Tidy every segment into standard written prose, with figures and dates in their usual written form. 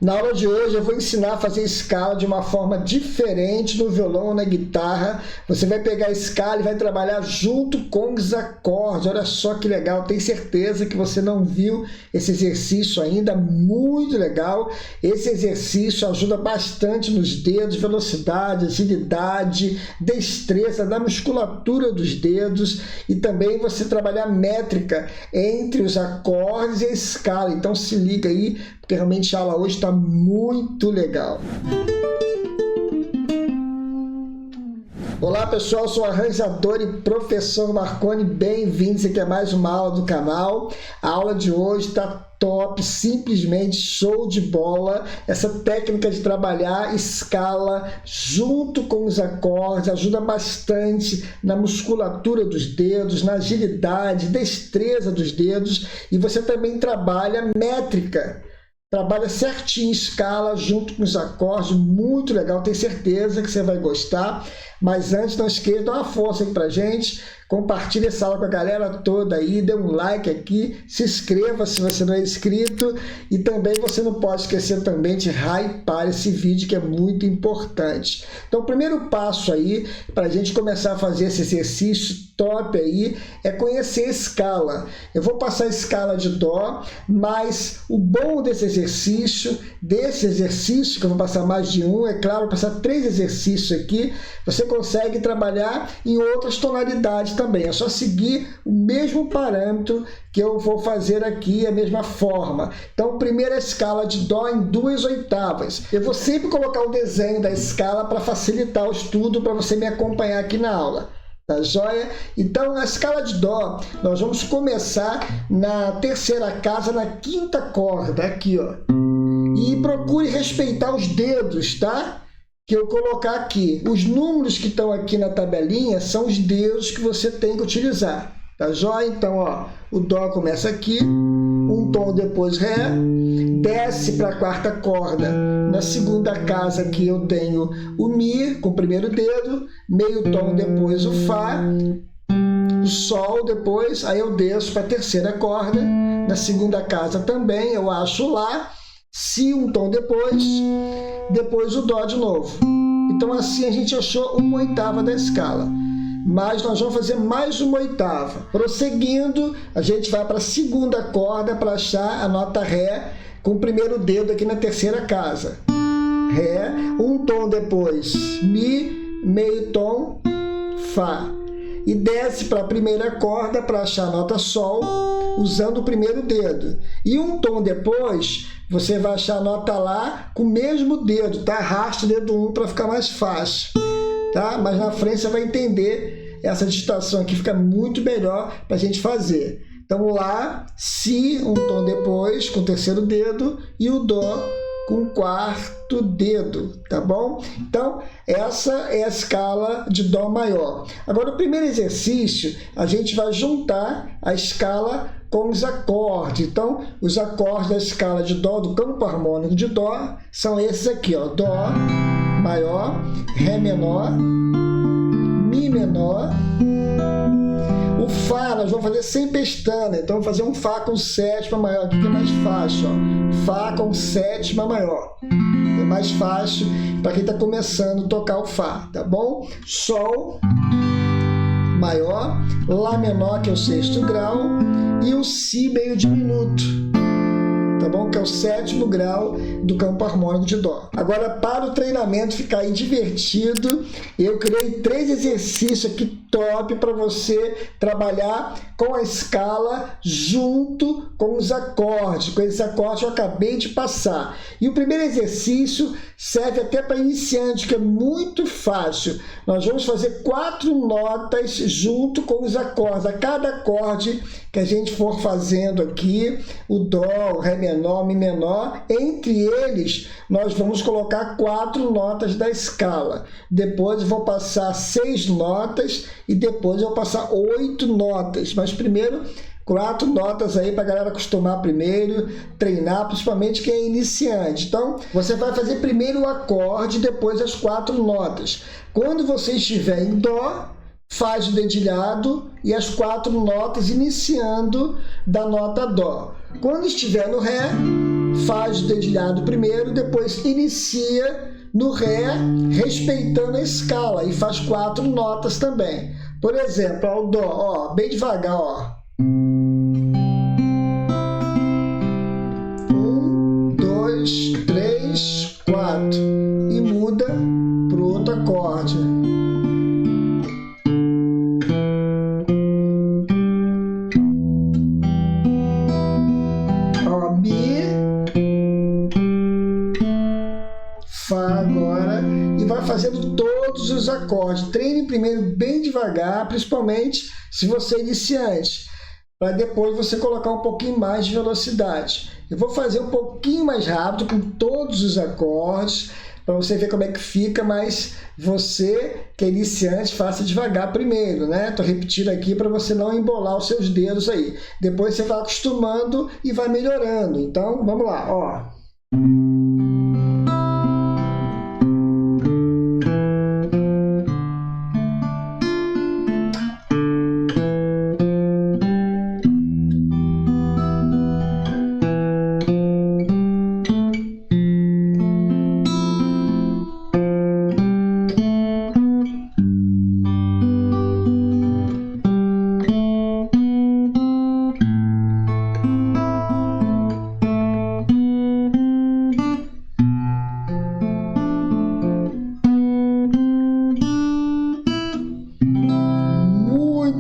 Na aula de hoje eu vou ensinar a fazer escala de uma forma diferente no violão ou na guitarra. Você vai pegar a escala e vai trabalhar junto com os acordes. Olha só que legal, tenho certeza que você não viu esse exercício ainda, muito legal. Esse exercício ajuda bastante nos dedos, velocidade, agilidade, destreza da musculatura dos dedos e também você trabalhar métrica entre os acordes e a escala. Então se liga aí, porque realmente a aula hoje está muito legal. Olá pessoal, sou o arranjador e professor Marconi, bem-vindos aqui a mais uma aula do canal. A aula de hoje está top, simplesmente show de bola. Essa técnica de trabalhar escala junto com os acordes ajuda bastante na musculatura dos dedos, na agilidade, destreza dos dedos e você também trabalha métrica. Trabalha certinho escala junto com os acordes, muito legal, tenho certeza que você vai gostar. Mas antes, não esqueça, dá uma força aí pra gente, compartilhe essa aula com a galera toda aí, dê um like aqui, se inscreva se você não é inscrito e também você não pode esquecer também de hypar esse vídeo que é muito importante. Então o primeiro passo aí para a gente começar a fazer esse exercício top aí é conhecer a escala. Eu vou passar a escala de Dó, mas o bom desse exercício que eu vou passar mais de um, é claro, vou passar 3 exercícios aqui, você consegue trabalhar em outras tonalidades também. É só seguir o mesmo parâmetro que eu vou fazer aqui, a mesma forma. Então, primeira escala de Dó em 2/8. Eu vou sempre colocar o desenho da escala para facilitar o estudo, para você me acompanhar aqui na aula. Tá joia? Então, na escala de Dó, nós vamos começar na terceira casa, na 5ª corda, aqui, ó. E procure respeitar os dedos, tá? Que eu colocar aqui. Os números que estão aqui na tabelinha são os dedos que você tem que utilizar. Tá joia? Então, ó, o Dó começa aqui, um tom depois Ré, desce para a 4ª corda. Na 2ª casa aqui eu tenho o Mi com o primeiro dedo, meio tom depois o Fá, o Sol depois, aí eu desço para a 3ª corda. Na 2ª casa também eu acho o Lá, Si um tom depois o Dó de novo. Então assim a gente achou 1/8 da escala. Mas nós vamos fazer mais 1/8. Prosseguindo, a gente vai para a 2ª corda para achar a nota Ré com o primeiro dedo aqui na 3ª casa. Ré, um tom depois Mi, meio tom Fá. E desce para a primeira corda para achar a nota Sol, usando o primeiro dedo. E um tom depois, você vai achar a nota Lá com o mesmo dedo, tá? Arrasta o dedo 1 para ficar mais fácil, tá? Mas na frente você vai entender essa digitação aqui, fica muito melhor para a gente fazer. Então, Lá, Si, um tom depois, com o terceiro dedo, e o Dó com o 4º dedo, tá bom? Então, essa é a escala de Dó maior. Agora, o primeiro exercício, a gente vai juntar a escala com os acordes. Então, os acordes da escala de Dó, do campo harmônico de Dó, são esses aqui, ó. Dó maior, Ré menor, Mi menor. O Fá nós vamos fazer sem pestana, então vamos fazer um Fá com 7ª maior, aqui que é mais fácil, ó. Fá com 7ª maior, é mais fácil para quem está começando a tocar o Fá, tá bom? Sol maior, Lá menor, que é o 6º grau, e o Si meio diminuto, tá bom? Que é o 7º grau do campo harmônico de Dó. Agora, para o treinamento ficar aí divertido, eu criei 3 exercícios aqui top para você trabalhar com a escala junto com os acordes, com esses acordes que eu acabei de passar. E o primeiro exercício serve até para iniciante, que é muito fácil. Nós vamos fazer 4 notas junto com os acordes. A cada acorde que a gente for fazendo aqui, o Dó, o Ré menor, o Mi menor, entre eles nós vamos colocar 4 notas da escala. Depois eu vou passar 6 notas e depois eu vou passar 8 notas. Mas primeiro 4 notas aí para a galera acostumar primeiro, treinar, principalmente quem é iniciante. Então, você vai fazer primeiro o acorde, depois as 4 notas. Quando você estiver em Dó, faz o dedilhado e as 4 notas iniciando da nota Dó. Quando estiver no Ré, faz o dedilhado primeiro, depois inicia no Ré, respeitando a escala, e faz 4 notas também. Por exemplo, ó, o Dó, ó, bem devagar, ó. 1, 2, 3, 4. E muda para o outro acorde. Ó, Mi, Fá agora. E vai fazendo todos os acordes. Treine primeiro bem devagar, principalmente se você é iniciante, para depois você colocar um pouquinho mais de velocidade. Eu vou fazer um pouquinho mais rápido com todos os acordes, para você ver como é que fica, mas você que é iniciante, faça devagar primeiro, né? Estou repetindo aqui para você não embolar os seus dedos aí. Depois você vai acostumando e vai melhorando. Então, vamos lá, ó.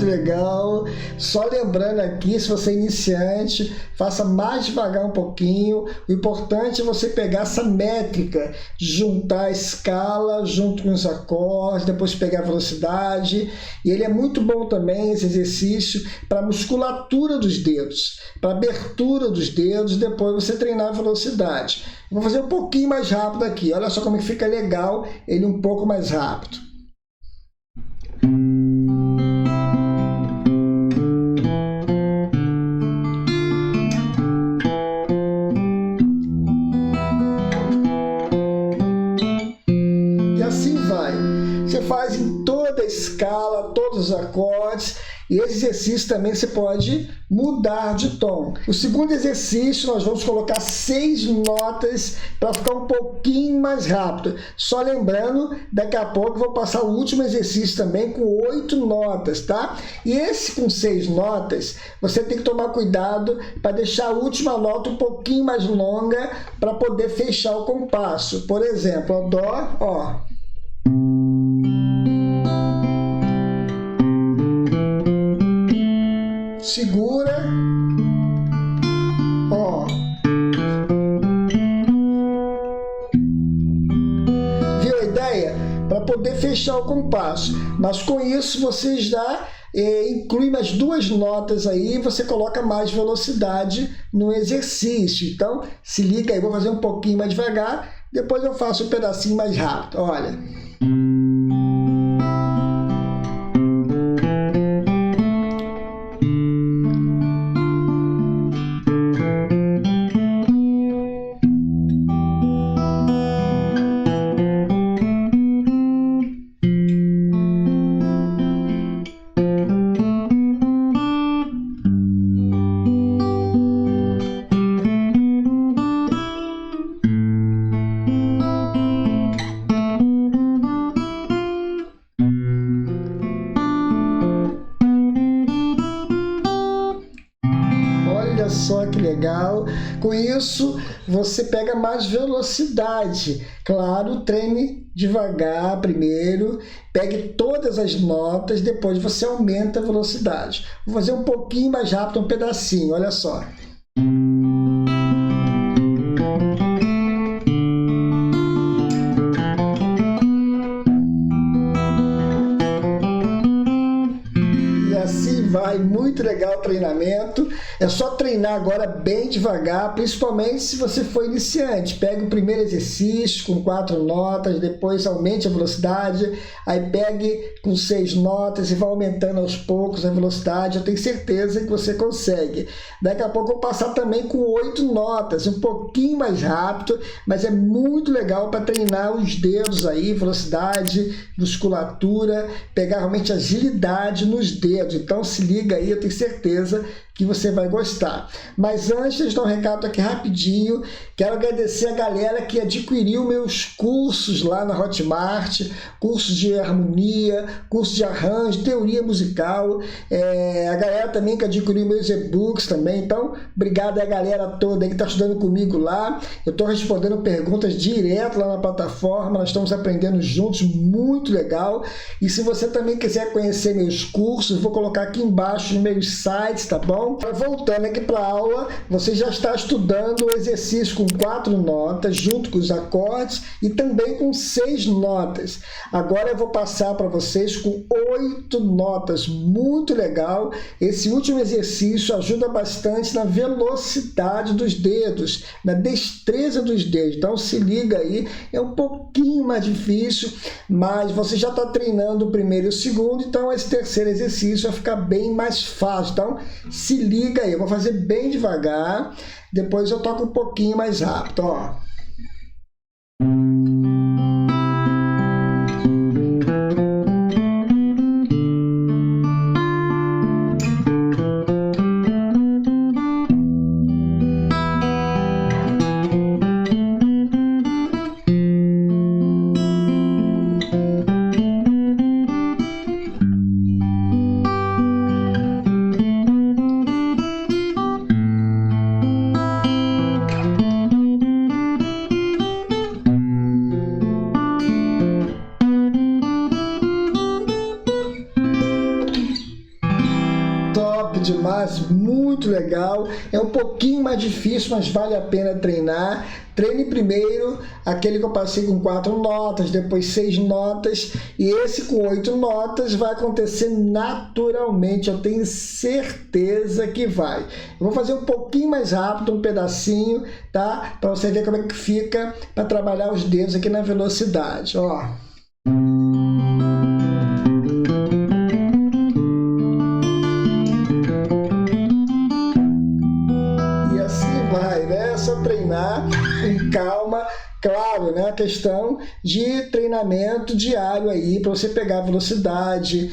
Legal. Só lembrando aqui, se você é iniciante, faça mais devagar um pouquinho. O importante é você pegar essa métrica, juntar a escala junto com os acordes, depois pegar a velocidade. E ele é muito bom também, esse exercício, para a musculatura dos dedos, para a abertura dos dedos, depois você treinar a velocidade. Vou fazer um pouquinho mais rápido aqui. Olha só como é que fica legal ele um pouco mais rápido. Você faz em toda a escala, todos os acordes, e esse exercício também você pode mudar de tom. O segundo exercício nós vamos colocar 6 notas para ficar um pouquinho mais rápido. Só lembrando, daqui a pouco eu vou passar o último exercício também com 8 notas, tá? E esse com 6 notas, você tem que tomar cuidado para deixar a última nota um pouquinho mais longa para poder fechar o compasso. Por exemplo, o Dó, ó. Segura, ó. Viu a ideia? Para poder fechar o compasso. Mas com isso você já inclui mais 2 notas aí, você coloca mais velocidade no exercício. Então, se liga aí, vou fazer um pouquinho mais devagar, depois eu faço um pedacinho mais rápido. Olha. Só que legal. Com isso, você pega mais velocidade. Claro, treine devagar primeiro, pegue todas as notas, depois você aumenta a velocidade. Vou fazer um pouquinho mais rápido, um pedacinho, olha só. Vai, muito legal o treinamento. É só treinar agora bem devagar, principalmente se você for iniciante. Pega o primeiro exercício com 4 notas, depois aumente a velocidade, aí pegue com 6 notas e vai aumentando aos poucos a velocidade. Eu tenho certeza que você consegue. Daqui a pouco eu vou passar também com 8 notas, um pouquinho mais rápido, mas é muito legal para treinar os dedos aí, velocidade, musculatura, pegar realmente agilidade nos dedos. Então se liga aí, eu tenho certeza que você vai gostar. Mas antes de dar um recado aqui rapidinho, quero agradecer a galera que adquiriu meus cursos lá na Hotmart, cursos de harmonia, cursos de arranjo, teoria musical, a galera também que adquiriu meus e-books também. Então, obrigado a galera toda aí que está estudando comigo lá. Eu estou respondendo perguntas direto lá na plataforma, nós estamos aprendendo juntos, muito legal. E se você também quiser conhecer meus cursos, vou colocar aqui embaixo nos meus sites, tá bom? Voltando aqui para a aula, você já está estudando o exercício com 4 notas, junto com os acordes, e também com 6 notas. Agora eu vou passar para vocês com 8 notas, muito legal. Esse último exercício ajuda bastante na velocidade dos dedos, na destreza dos dedos. Então se liga aí, é um pouquinho mais difícil, mas você já está treinando o primeiro e o segundo, então esse terceiro exercício vai ficar bem mais fácil. Então se liga aí, eu vou fazer bem devagar, depois eu toco um pouquinho mais rápido, ó. Demais, muito legal, é um pouquinho mais difícil, mas vale a pena treinar. Treine primeiro aquele que eu passei com 4 notas, depois 6 notas, e esse com 8 notas vai acontecer naturalmente, eu tenho certeza que vai. Eu vou fazer um pouquinho mais rápido, um pedacinho, tá? Para você ver como é que fica para trabalhar os dedos aqui na velocidade, ó. Treinar com calma, claro, né? A questão de treinamento diário aí, para você pegar velocidade,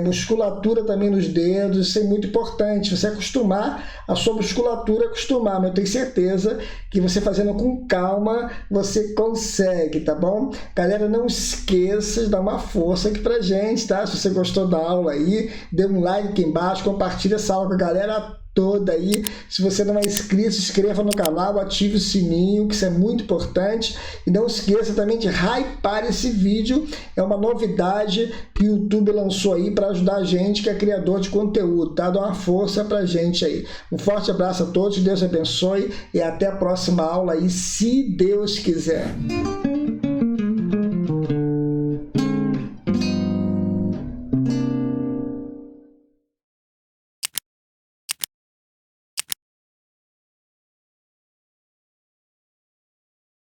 musculatura também nos dedos, isso é muito importante, você acostumar, a sua musculatura acostumar, mas eu tenho certeza que você fazendo com calma, você consegue, tá bom? Galera, não esqueça de dar uma força aqui pra gente, tá? Se você gostou da aula aí, dê um like aqui embaixo, compartilha essa aula com a galera toda aí. Se você não é inscrito, se inscreva no canal, ative o sininho, que isso é muito importante. E não esqueça também de hypar esse vídeo, é uma novidade que o YouTube lançou aí para ajudar a gente que é criador de conteúdo, tá? Dá uma força pra gente aí. Um forte abraço a todos, Deus abençoe e até a próxima aula aí, se Deus quiser.